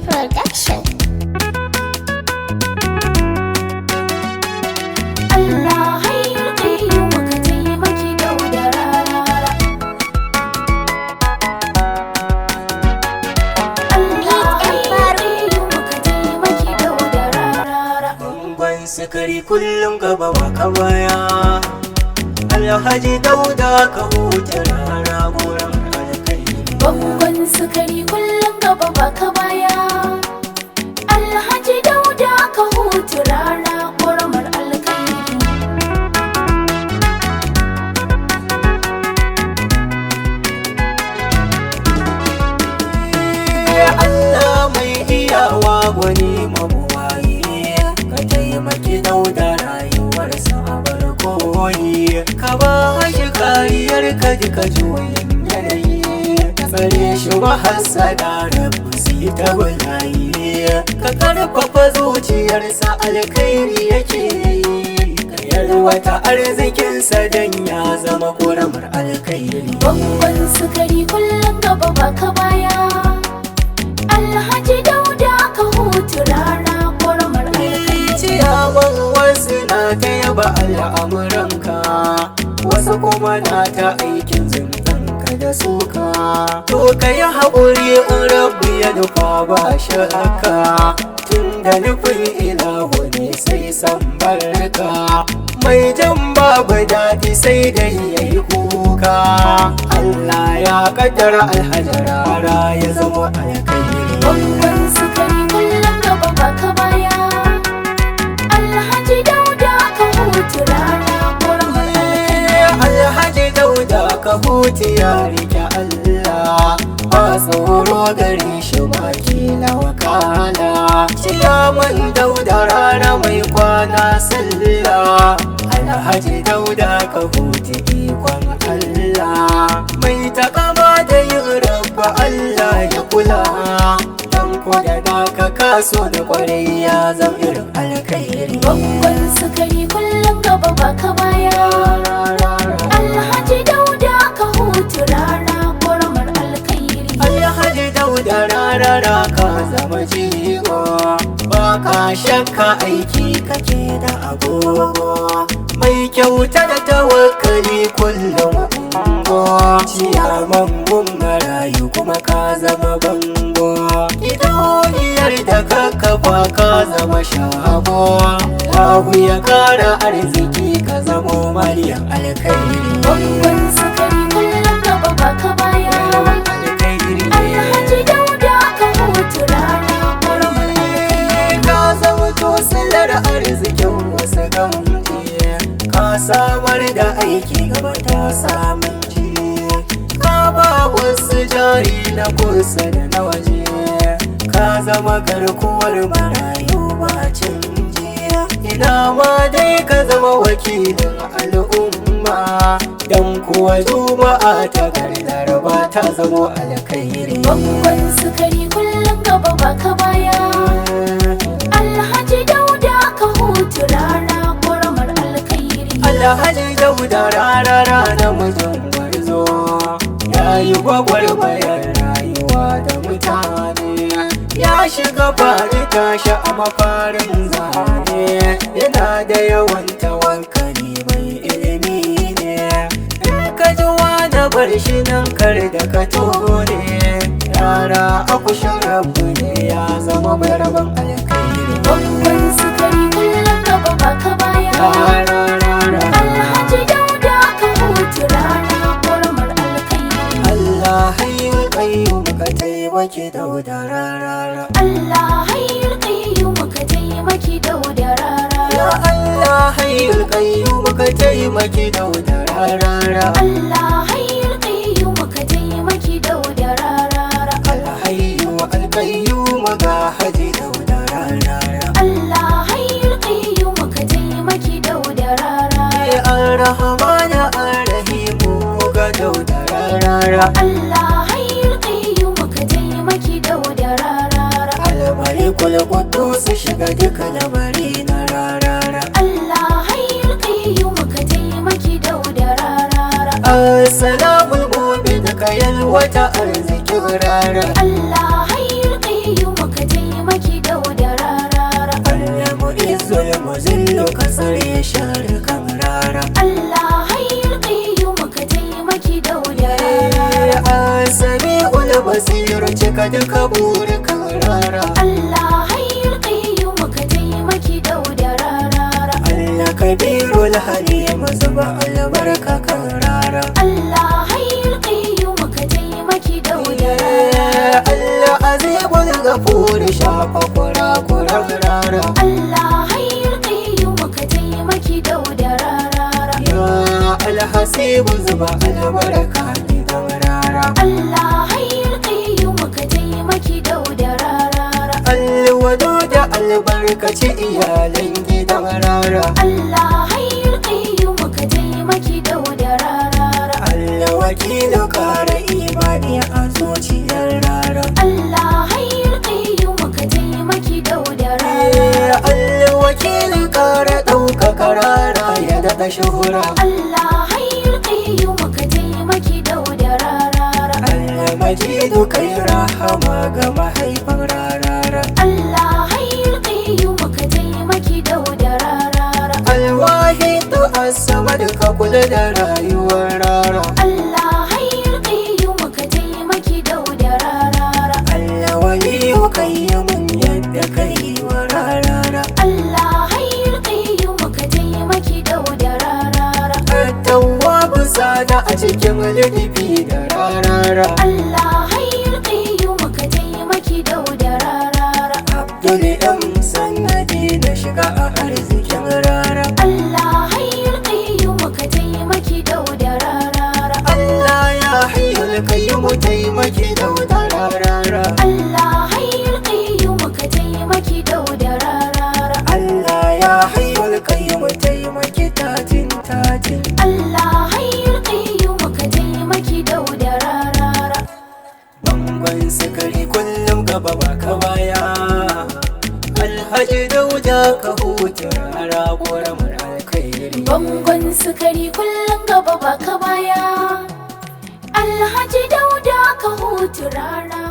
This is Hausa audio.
Production. Allah hayyul qayyum ka taimaki Dauda rarara. Allah hayyul qayyum ka taimaki Dauda rarara. Ban sukari kullum gaba baka baya, Alhaji Dauda ka huta rara gurin alkhairi. Bangon sukari kullum gaba baka baya, Alhaji Dauda ka hutu rana ƙoramar alkhairi. Allah mai iyawa gwani mabuwayi, ka taimaki Dauda rayuwarsa a barkoyi, ka ba shi kariyar ka jika juyin yanayi, ka tsare shi mahassada rabu si ta bulayi, ka karfafa zuciyarsa alkhairi yake yi, ka yalwata arzikinsa don ya zama ƙoramar alkhairi. Bangon sukari kullum gaba baka baya, Alhaji Dauda ka hutu rana ƙoramar alkhairi. Ciyawan wasu na ta yaba al'amuranka, wasu kuma na ta aikin zuntanka da suka. To ka yi haƙuri in rabu ya nufa ba shakka, tun da nufin ilahu ne sai san barka. Mai jan babu daɗi sai dai ya yi kuka, Allah ya ƙaddara Alhaji rara ya zama alkhairi. Bangon sukari kullum gaba baka baya, Alhaji Dauda ka hutu rana ƙoramar alkhairi. Alhaji Dauda ka huti ya rike Allah, ba tsoro gare shi ba kila wakala. Ciyaman Dauda rana mai kwana sallah, Alhaji Dauda ka huti ikon Allah. Mai takama da yin rabba Allah ya kula, dan ko da naka kaso da kwarai ya zama irin alkhairi. Bangon sukari kullum gaba baka baya, Alhaji Dauda ka hutu rana ƙoramar alkhairi. Alhaji Dauda rarara ka zama jigo, ba ka shakka aiki kake da agogo, mai kyauta da tawakkali kullum ungo, ciyaman gun marayu kuma ka zama bango, gidauniyar da ka kafa ka zama shago, Allahu ya kara arziki ka zamo mariyan alkhairi. Bangon sukari kullum gaba baka baya, Alhaji Dauda ka hutu rana ƙoramar alkhairi. Ka zama tosilar arzikin wasu gamji, ka samar da aiki gaba ta samun ji, ka ba wasu jari na kusa da na waje, ka zama garkuwar marayu ba canji. Ina ma dai ka zama wakilin al'umma, dan kuwa juma'a ta gardar ba ta zamo alkhairi. Bangon sukari kullum gaba baka baya, Alhaji Dauda ka hutu rana ƙoramar alkhairi. Alhaji Dauda rarara namijin gwarzo, ya yi gwagwarmayar rayuwa da mutane, ya shiga fari tashi a mafarin zane, yana da yawan tawakkali mai ilimi ne, in ka ji wani bar shi nan kar da ka tone, yara akushin rabu ne ya zama mai rabon alkhairi. Bangon sukari kullum gaba baka baya, Alhaji Dauda ka hutu rana ƙoramar alkhairi. Allah hayyul qayyum ka taimaki Dauda rarara. Allah hayyul qayyum ka taimaki Dauda rarara. Ya Allah hayyul qayyum ka taimaki Dauda rarara. Allah hayyul qayyum ka taimaki Dauda rarara. Alhayyu alqayyum ga Haji Dauda rarara. Allah hayyul qayyum ka taimaki Dauda rarara. Ya Ar-Rahman Ar-Rahim ga Dauda rarara. Allah hayyul qayyum ka taimaki Dauda rarara. Al-Malikul Quddus shiga duka lamari na rarara. Allah hayyul qayyum ka taimaki Dauda rarara. As-Salamul Mu'min ka yalwata arzikin rara. Allah hayyul qayyum ka taimaki cika duka burukan rara. Allah hayyul qayyum ka taimaki dauda rarara. Allah kabirul halim zuba albarka kan rara. Allah hayyul qayyum ka taimaki dauda rarara. Allah azimul ghafur shafa kurakuran rara. Allah hayyul qayyum ka taimaki dauda rarara. Ya alhasibu zuba albarka gidan rara. Allah hayyul qayyum ka taimaki dauda rarara. Alwado da albarkaci iyalan gidan rara. Allah hayyul qayyum ka taimaki dauda rarara. Allah wakilu kara imani a zuciyar rara. Allah hayyul qayyum ka taimaki dauda rarara. Allah wakilu kara ɗaukaka rara ya daɗa shuhura. Allah hayyul qayyum ka taimaki dauda rarara. Allah majidu kai rahama ga mahaifan rarara. Allah hayyul qayyum ka taimaki dauda rarara. Alwahidu as-samad ka kula da rayuwar rara. Allah hayyul qayyum ka taimaki dauda rarara. Allah waliyu qayyimun yadda kai wa rarara. Allah hayyul qayyum ka taimaki dauda rarara. At-tawwabu sada a cikin lidifi da rarara. Allah hayyul qayyum ka taimaki dauda rarara. Abdul ɗan sanadi da shiga a arzikin rara. Allah hayyul qayyum ka taimaki dauda rarara. Allah ya hayyul qayyum taimaki dauda rarara. Allah hayyul qayyum ka taimaki dauda rarara. Allah ya hayyul qayyum taimaki tatin tatin. Allah hayyul qayyum ka taimaki dauda rarara. Bangon sukari kullum gaba baka baya. Alhaji Dauda ka huta rara ƙoramar alkhairi. Bangon sukari kullum gaba baka baya. Alhaji Dauda ka hutu rara.